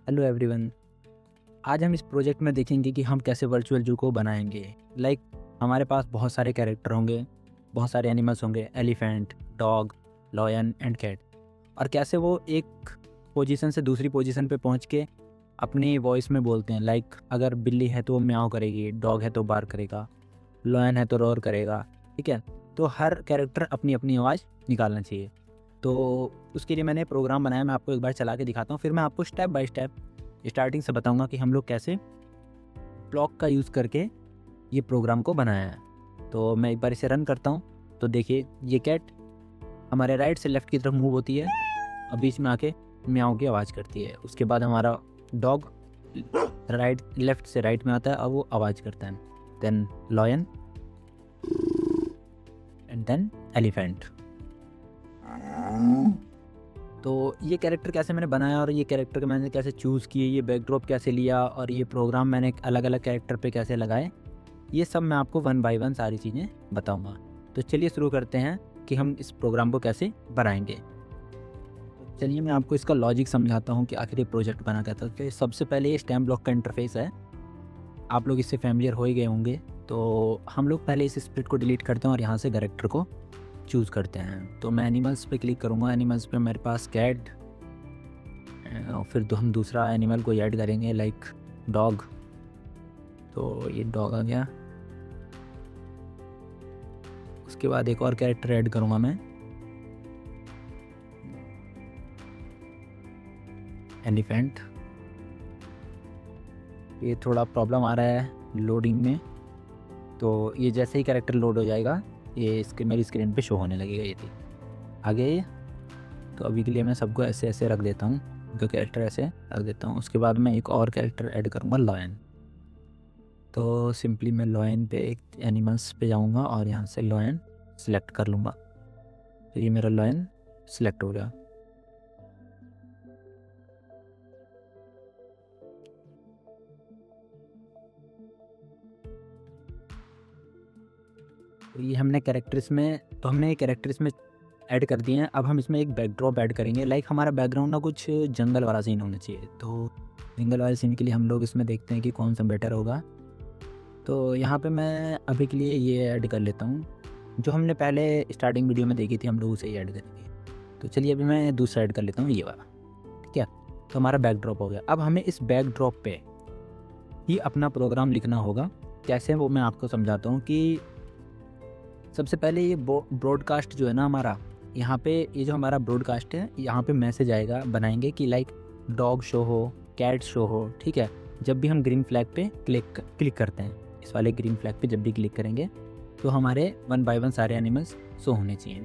Hello everyone. आज हम इस प्रोजेक्ट में देखेंगे कि हम कैसे वर्चुअल जू को बनाएंगे। लाइक हमारे पास बहुत सारे कैरेक्टर होंगे, बहुत सारे एनिमल्स होंगे, elephant, dog, lion and cat. और कैसे वो एक पोजीशन से दूसरी पोजीशन पे पहुंच के अपनी वॉइस में बोलते हैं। लाइक अगर बिल्ली है तो वो म्याऊं करेगी, डॉग है तो बार करेगा, लॉयन है तो रोर करेगा। ठीक है, तो हर कैरेक्टर अपनी अपनी आवाज़ निकालना चाहिए। तो उसके लिए मैंने प्रोग्राम बनाया, मैं आपको एक बार चला के दिखाता हूँ, फिर मैं आपको स्टेप बाय स्टेप स्टार्टिंग से बताऊंगा कि हम लोग कैसे ब्लॉक का यूज़ करके ये प्रोग्राम को बनाया है। तो मैं एक बार इसे रन करता हूँ। तो देखिए, ये कैट हमारे राइट से लेफ़्ट की तरफ मूव होती है और बीच में आके म्याऊं की आवाज़ करती है। उसके बाद हमारा डॉग लेफ़्ट से राइट में आता है और वो आवाज़ करता है। Then lion and then elephant. तो ये कैरेक्टर कैसे मैंने बनाया और ये कैरेक्टर को मैंने कैसे चूज़ किए, ये बैकड्रॉप कैसे लिया और ये प्रोग्राम मैंने अलग अलग कैरेक्टर पे कैसे लगाए, ये सब मैं आपको वन बाय वन सारी चीज़ें बताऊंगा। तो चलिए शुरू करते हैं कि हम इस प्रोग्राम को कैसे बनाएंगे। तो चलिए मैं आपको इसका लॉजिक समझाता हूँ कि आखिर ये प्रोजेक्ट बना कैसा। तो सबसे पहले ये स्टैम्प ब्लॉक का इंटरफेस है, आप लोग इससे फैमिलियर हो ही गए होंगे। तो हम लोग पहले इस स्प्लिट को डिलीट करते हैं और यहाँ से कैरेक्टर को चूज़ करते हैं। तो मैं एनिमल्स पे क्लिक करूँगा। एनिमल्स पे मेरे पास कैट, और फिर तो हम दूसरा एनिमल को ऐड करेंगे लाइक डॉग। तो ये डॉग आ गया। उसके बाद एक और कैरेक्टर ऐड करूँगा मैं, एलिफेंट। ये थोड़ा प्रॉब्लम आ रहा है लोडिंग में, तो ये जैसे ही कैरेक्टर लोड हो जाएगा ये मेरी स्क्रीन पे शो होने लगेगा। ये थी आगे ये। तो अभी के लिए मैं सबको ऐसे ऐसे रख देता हूँ, दो कैरेक्टर ऐसे रख देता हूँ। उसके बाद मैं एक और कैरेक्टर ऐड करूँगा, लॉयन। तो सिंपली मैं लॉयन पे एक एनिमल्स पे जाऊँगा और यहाँ से लॉयन सिलेक्ट कर लूँगा। तो ये मेरा लॉयन सिलेक्ट हो गया। तो ये हमने कैरेक्टर्स में ऐड कर दिए हैं। अब हम इसमें एक बैकड्रॉप ऐड करेंगे। लाइक हमारा बैकग्राउंड ना कुछ जंगल वाला सीन होना चाहिए। तो जंगल वाले सीन के लिए हम लोग इसमें देखते हैं कि कौन सा बेटर होगा। तो यहाँ पे मैं अभी के लिए ये ऐड कर लेता हूँ, जो हमने पहले स्टार्टिंग वीडियो में देखी थी, हम लोग उसे ही ऐड करेंगे। तो चलिए अभी मैं दूसरा ऐड कर लेता हूँ, ये वाला। ठीक है, तो हमारा बैकड्रॉप हो गया। अब हमें इस बैकड्रॉप पे ही अपना प्रोग्राम लिखना होगा। कैसे, वो मैं आपको समझाता हूँ। कि सबसे पहले ये ब्रॉडकास्ट जो है ना हमारा, यहाँ पे ये जो हमारा ब्रॉडकास्ट है, यहाँ पे मैसेज आएगा, बनाएंगे कि लाइक डॉग शो हो, कैट शो हो। ठीक है, जब भी हम ग्रीन फ्लैग पे क्लिक करते हैं, इस वाले ग्रीन फ्लैग पे जब भी क्लिक करेंगे तो हमारे वन बाय वन सारे एनिमल्स शो होने चाहिए।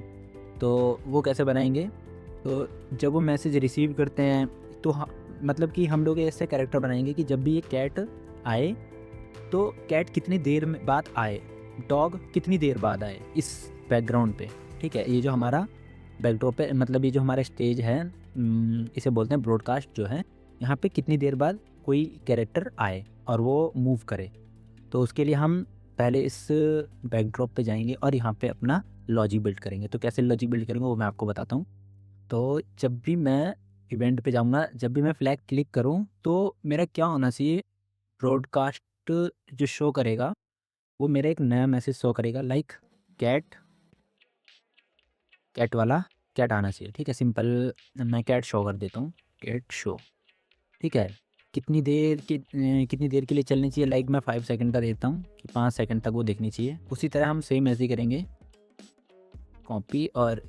तो वो कैसे बनाएंगे, तो जब वो मैसेज रिसीव करते हैं तो मतलब कि हम लोग ऐसे कैरेक्टर बनाएंगे कि जब भी ये कैट आए तो कैट कितनी देर में बाद आए, डॉग कितनी देर बाद आए इस बैकग्राउंड पे। ठीक है, ये जो हमारा बैकड्रॉप पे, मतलब ये जो हमारा स्टेज है, इसे बोलते हैं ब्रॉडकास्ट जो है। यहाँ पे कितनी देर बाद कोई कैरेक्टर आए और वो मूव करे। तो उसके लिए हम पहले इस बैकड्रॉप पे जाएंगे और यहाँ पे अपना लॉजिक बिल्ड करेंगे। तो कैसे लॉजिक बिल्ड करेंगे वो मैं आपको बताता हूँ। तो जब भी मैं इवेंट पे जाऊँगा, जब भी मैं फ्लैग क्लिक करूँ तो मेरा क्या होना चाहिए, ब्रॉडकास्ट जो शो करेगा वो मेरा एक नया मैसेज शो करेगा, लाइक कैट वाला कैट आना चाहिए। ठीक है, सिंपल मैं कैट शो कर देता हूँ, कैट शो। ठीक है, कितनी देर के लिए चलनी चाहिए, लाइक मैं 5 सेकंड का देता हूँ कि 5 सेकंड तक वो देखनी चाहिए। उसी तरह हम सेम ऐसे ही करेंगे, कॉपी और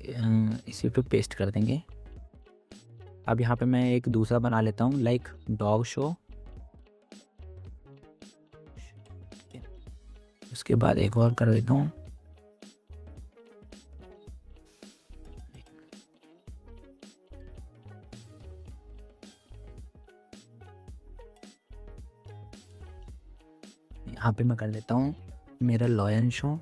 इसी पे पेस्ट कर देंगे। अब यहाँ पे मैं एक दूसरा बना लेता हूँ, लाइक डॉग शो। उसके बाद एक और कर देता हूँ, यहाँ पे मैं कर लेता हूँ मेरा लॉयन शो।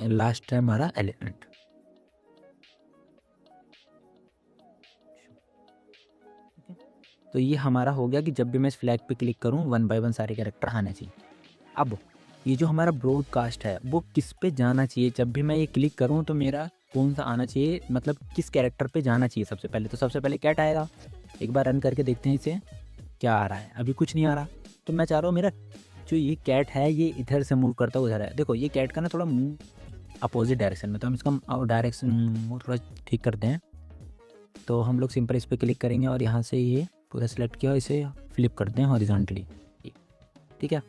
लास्ट है हमारा एलिफेंट। तो ये हमारा हो गया कि जब भी मैं इस फ्लैग पे क्लिक करूँ वन बाय वन सारे कैरेक्टर आने चाहिए। अब ये जो हमारा ब्रॉडकास्ट है वो किस पे जाना चाहिए, जब भी मैं ये क्लिक करूँ तो मेरा कौन सा आना चाहिए, मतलब किस कैरेक्टर पे जाना चाहिए सबसे पहले। तो सबसे पहले कैट आएगा। एक बार रन करके देखते हैं इसे क्या आ रहा है। अभी कुछ नहीं आ रहा। तो मैं चाह रहा हूँ मेरा जो ये कैट है ये इधर से मूव करता हुआ उधर है। देखो ये कैट का ना थोड़ा मूव अपोजिट डायरेक्शन में, तो हम इसका डायरेक्शन मूव थोड़ा ठीक करते हैं। तो हम लोग सिंपल इस पर क्लिक करेंगे और यहाँ से ये पूरा सेलेक्ट किया, इसे फ्लिप करते हैं हॉरिजॉन्टली। ठीक है,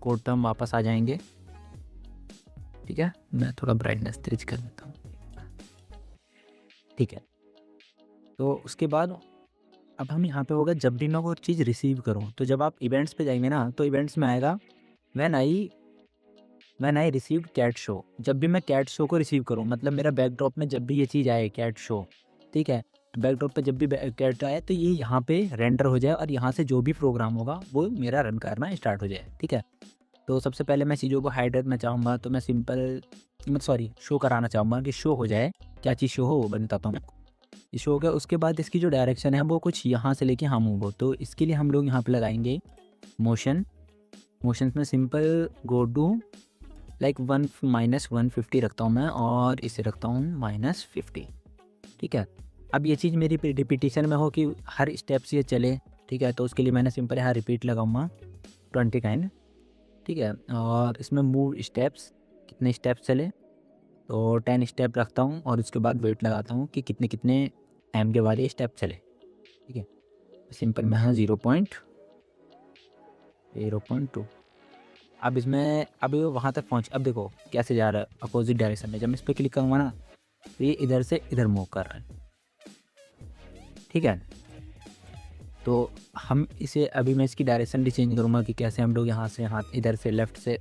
कोड पे हम वापस आ जाएंगे। ठीक है, मैं थोड़ा ब्राइटनेस तेज कर देता हूँ। ठीक है, तो उसके बाद अब हम यहाँ पे होगा जब भी मैं वो चीज़ रिसीव करूँ। तो जब आप इवेंट्स पे जाएंगे ना, तो इवेंट्स में आएगा when I received cat show. जब भी मैं कैट शो को रिसीव करूँ, मतलब मेरा बैकड्रॉप में जब भी ये चीज़ आए कैट शो, ठीक है, तो बैकड्रॉप पे जब भी कैट आए तो ये यहाँ पे रेंडर हो जाए और यहाँ से जो भी प्रोग्राम होगा वो मेरा रन करना स्टार्ट हो जाए। ठीक है, तो सबसे पहले मैं चीज़ों को हाइड करना चाहूँगा। तो मैं सिंपल शो कराना चाहूँगा कि शो हो जाए। क्या चीज़ शो हो वो बताता हूँ। ये शो हो गया। उसके बाद इसकी जो डायरेक्शन है वो कुछ यहाँ से लेके यहाँ मूव हो। तो इसके लिए हम लोग यहाँ पे लगाएंगे मोशन में सिंपल गो टू लाइक -150 रखता हूँ मैं, और इसे रखता हूँ -50। ठीक है, अब ये चीज़ मेरी रिपीटिशन में हो कि हर स्टेप से ये चले। ठीक है, तो उसके लिए मैंने सिंपल यहाँ रिपीट लगाऊंगा 20 काइंड। ठीक है, और इसमें मूव स्टेप्स कितने स्टेप चले, तो 10 स्टेप रखता हूँ और उसके बाद वेट लगाता हूँ कि कितने कितने टाइम के बाद ये स्टेप चले। ठीक है, सिंपल में हाँ 0.2। अब इसमें अब ये वहाँ तक पहुँच। अब देखो कैसे जा रहा है अपोजिट डायरेक्शन में। जब मैं इस पर क्लिक करूँगा ना तो ये इधर से इधर मूव कर रहा है। ठीक है, तो हम इसे अभी मैं इसकी डायरेक्शन भी चेंज करूँगा कि कैसे हम लोग यहाँ से इधर से लेफ़्ट से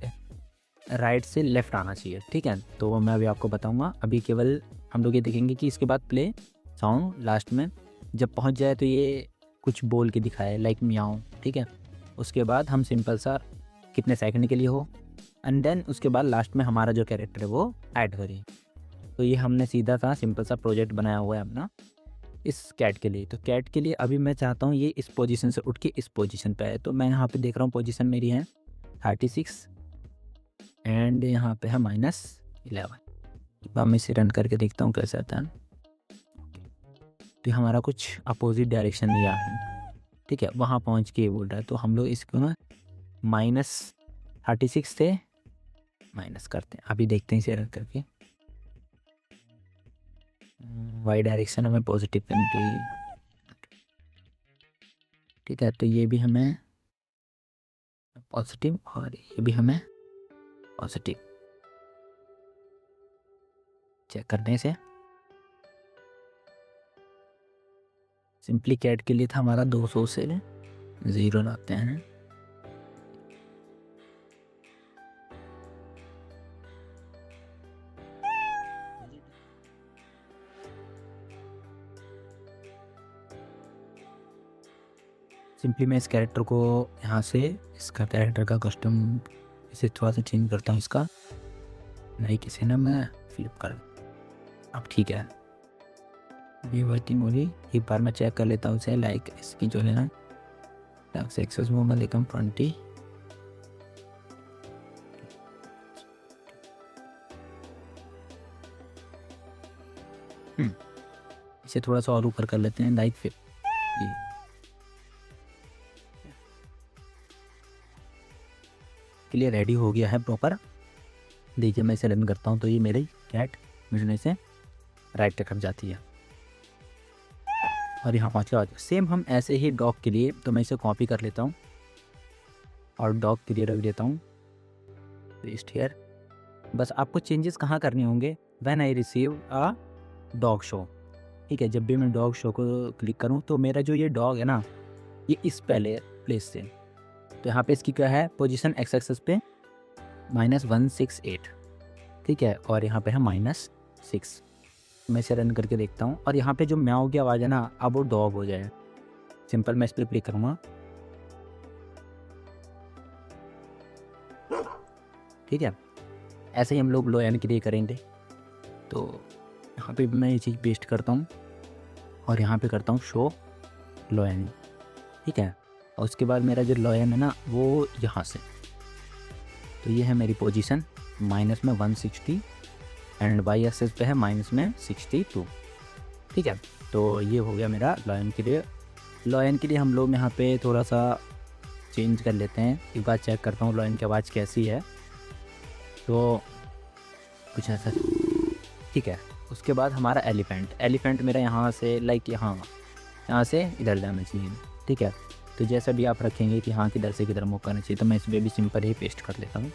राइट से लेफ़्ट आना चाहिए। ठीक है, तो वो मैं अभी आपको बताऊँगा। अभी केवल हम लोग ये देखेंगे कि इसके बाद प्ले साउंड लास्ट में जब पहुँच जाए तो ये कुछ बोल के दिखाए लाइक म्याऊं। ठीक है, उसके बाद हम सिंपल सा कितने सेकंड के लिए हो एंड देन उसके बाद लास्ट में हमारा जो कैरेक्टर है वो ऐड करिए। तो ये हमने सीधा सा सिंपल सा प्रोजेक्ट बनाया हुआ है अपना इस कैट के लिए। तो कैट के लिए अभी मैं चाहता हूँ ये इस पोजीशन से उठ के इस पोजीशन पे है। तो मैं यहाँ पे देख रहा हूँ पोजीशन मेरी है 36 एंड यहाँ पे है -11। अब मैं इसे रन करके देखता हूँ कैसे आता है। तो हमारा कुछ अपोजिट डायरेक्शन दिया है। ठीक है, वहाँ पहुँच के बोल रहा है। तो हम लोग इसको ना -36 से माइनस करते हैं। अभी देखते हैं इसे रन करके। वाई डायरेक्शन हमें पॉजिटिव करनी चाहिए। ठीक है, तो ये भी हमें पॉजिटिव और ये भी हमें पॉजिटिव। चेक करने से सिंपली कैट के लिए था हमारा 200 से 0 लाते हैं। सिंपली मैं इस कैरेक्टर को यहाँ से इसका कैरेक्टर का कस्टम इसे थोड़ा सा चेंज करता हूँ। इसका नहीं किसी ना मैं फ्लिप कर। अब ठीक है, ये वर्किंग हो रही। एक बार मैं चेक कर लेता हूँ इसे लाइक इसकी जो है ना एक्सेस वो मैं लेकर 20। इसे थोड़ा सा और ऊपर कर लेते हैं लाइक 50। के लिए रेडी हो गया है प्रॉपर। देखिए मैं इसे रन करता हूँ तो ये मेरी कैट मिलने से राइट तरफ जाती है और यहाँ पहुँच के सेम हम ऐसे ही डॉग के लिए। तो मैं इसे कॉपी कर लेता हूँ और डॉग के लिए रख देता हूँ पेस्ट हियर। बस आपको चेंजेस कहाँ करने होंगे, when I receive a dog show. ठीक है, जब भी मैं डॉग शो को क्लिक करूँ तो मेरा जो ये डॉग है ना ये इस पहले प्लेस से। तो यहाँ पे इसकी क्या है पोजीशन एक्स एक्सेस पे -168। ठीक है, और यहाँ पे है -6। मैं इसे रन करके देखता हूँ और यहाँ पे जो म्याऊ की आवाज़ है ना अब वो डॉग हो जाए। सिंपल मैं इस पर क्लिक करूँगा। ठीक है, ऐसे ही हम लोग लो एन के लिए करेंगे। तो यहाँ पे मैं ये चीज़ पेस्ट करता हूँ और यहाँ पे करता हूँ शो लो एन। ठीक है, और उसके बाद मेरा जो लो एन है ना वो यहाँ से। तो ये है मेरी पोजीशन -160 एंड वाई एक्सेस पे है माइनस में 62। ठीक है, तो ये हो गया मेरा लॉयन के लिए। लॉयन के लिए हम लोग यहाँ पे थोड़ा सा चेंज कर लेते हैं। एक बार चेक करता हूँ लॉयन की आवाज़ कैसी है, तो कुछ ऐसा। ठीक है, उसके बाद हमारा एलिफेंट मेरा यहाँ से लाइक यहाँ से इधर जाना चाहिए। ठीक है, तो जैसा भी आप रखेंगे कि हाँ किधर से किधर मूव करना चाहिए, तो मैं इस पर भी सिंपल ही पेस्ट कर लेता हूँ।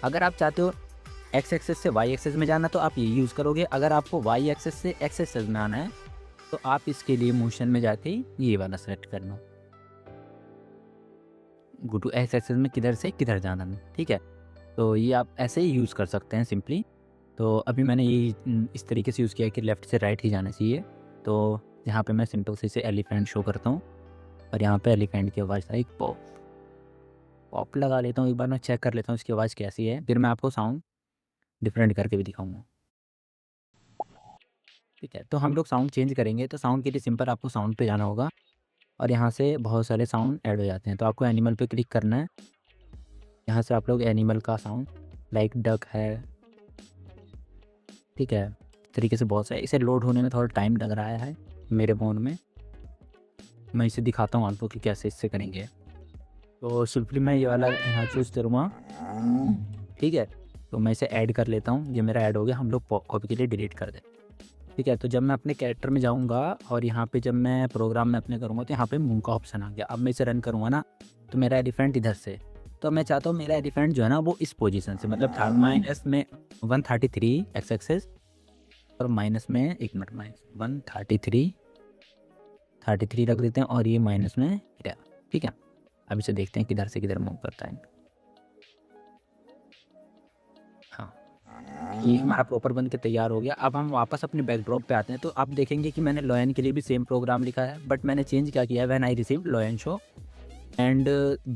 अगर आप चाहते हो एक्स एक्सेस से वाई एक्सेस में जाना तो आप ये यूज़ करोगे। अगर आपको वाई एक्सेस से एक्स एक्सेस में आना है तो आप इसके लिए मोशन में जाके ये वाला सेलेक्ट करना, गो टू एक्स एक्सेस में किधर से किधर जाना है। ठीक है, तो ये आप ऐसे ही यूज़ कर सकते हैं सिंपली। तो अभी मैंने ये इस तरीके से यूज़ किया कि लेफ़्ट से राइट ही जाना चाहिए। तो यहाँ पे मैं सिंपल से इसे एलिफेंट शो करता हूँ और यहाँ पे एलिफेंट की आवाज़ एक पॉप लगा लेता हूँ। एक बार मैं चेक कर लेता हूँ इसकी आवाज़ कैसी है, फिर मैं आपको साउंड डिफरेंट करके भी दिखाऊंगा। ठीक है, तो हम लोग साउंड चेंज करेंगे। तो साउंड के लिए सिंपल आपको साउंड पे जाना होगा और यहाँ से बहुत सारे साउंड ऐड हो जाते हैं। तो आपको एनिमल पे क्लिक करना है। यहाँ से आप लोग एनिमल का साउंड लाइक डक है, ठीक है, इस तरीके से बहुत सारे। इसे लोड होने में थोड़ा टाइम लग रहा है मेरे फ़ोन में। मैं इसे दिखाता हूँ आपको कि कैसे इससे करेंगे। तो सिंपली मैं ये वाला यहाँ चूज़ करूँगा। ठीक है, तो मैं इसे ऐड कर लेता हूँ। ये मेरा ऐड हो गया, हम लोग कॉपी के लिए डिलीट कर दें। ठीक है, तो जब मैं अपने कैरेक्टर में जाऊँगा और यहाँ पे जब मैं प्रोग्राम में अपने करूँगा तो यहाँ पे मूव का ऑप्शन आ गया। अब मैं इसे रन करूँगा ना, तो मेरा एलिफेंट इधर से, तो मैं चाहता हूँ मेरा एलिफेंट जो है ना वो इस पोजीशन से, मतलब माइनस में 133 एक्स एक्सेस और माइनस में एक मिनट माइनस 133 रख देते हैं और ये माइनस में इधर। ठीक है, अब इसे देखते हैं किधर से किधर मूव करता है। हाँ, ये हमारा प्रॉपर बन के तैयार हो गया। अब हम वापस अपने बैकड्रॉप पे आते हैं। तो आप देखेंगे कि मैंने लॉयन के लिए भी सेम प्रोग्राम लिखा है, बट मैंने चेंज क्या किया है, when I receive lion show. And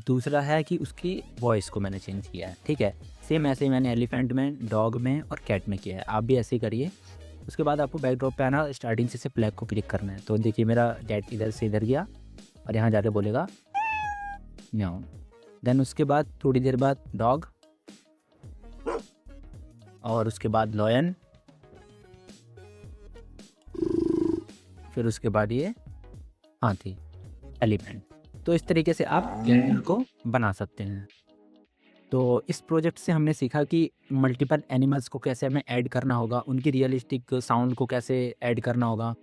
दूसरा है कि उसकी वॉइस को मैंने चेंज किया है। ठीक है, सेम ऐसे ही मैंने एलिफेंट में, डॉग में और कैट में किया है। आप भी ऐसे ही करिए। उसके बाद आपको बैकड्रॉप पे आना, स्टार्टिंग से फ्लैग को क्लिक करना है। तो देखिए मेरा कैट इधर से इधर गया और यहाँ जाके बोलेगा म्याऊ। देन उसके बाद थोड़ी देर बाद डॉग और उसके बाद लॉयन, फिर उसके बाद ये हाथी, एलिफेंट। तो इस तरीके से आप कैरेक्टर को बना सकते हैं। तो इस प्रोजेक्ट से हमने सीखा कि मल्टीपल एनिमल्स को कैसे हमें ऐड करना होगा, उनकी रियलिस्टिक साउंड को कैसे ऐड करना होगा,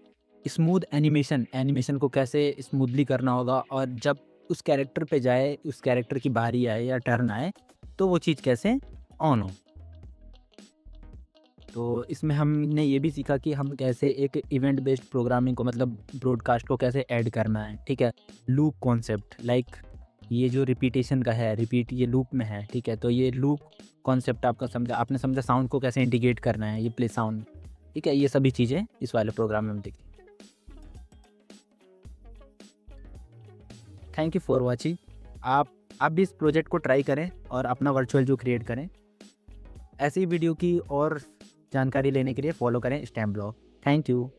स्मूथ एनिमेशन को कैसे स्मूथली करना होगा, और जब उस कैरेक्टर पे जाए, उस कैरेक्टर की बारी आए या टर्न आए तो वो चीज़ कैसे ऑन हो। तो इसमें हमने ये भी सीखा कि हम कैसे एक इवेंट बेस्ड प्रोग्रामिंग को, मतलब ब्रॉडकास्ट को कैसे ऐड करना है। ठीक है, लूप कॉन्सेप्ट, लाइक ये जो रिपीटेशन का है, रिपीट ये लूप में है। ठीक है, तो ये लूप कॉन्सेप्ट आपने समझा साउंड को कैसे इंटीग्रेट करना है, ये प्ले साउंड। ठीक है, ये सभी चीज़ें इस वाले प्रोग्राम में हम देखी। Thank you for watching. आप भी इस प्रोजेक्ट को ट्राई करें और अपना वर्चुअल जो क्रिएट करें। ऐसी वीडियो की और जानकारी लेने के लिए फॉलो करें स्टैम्प ब्लॉग। Thank you.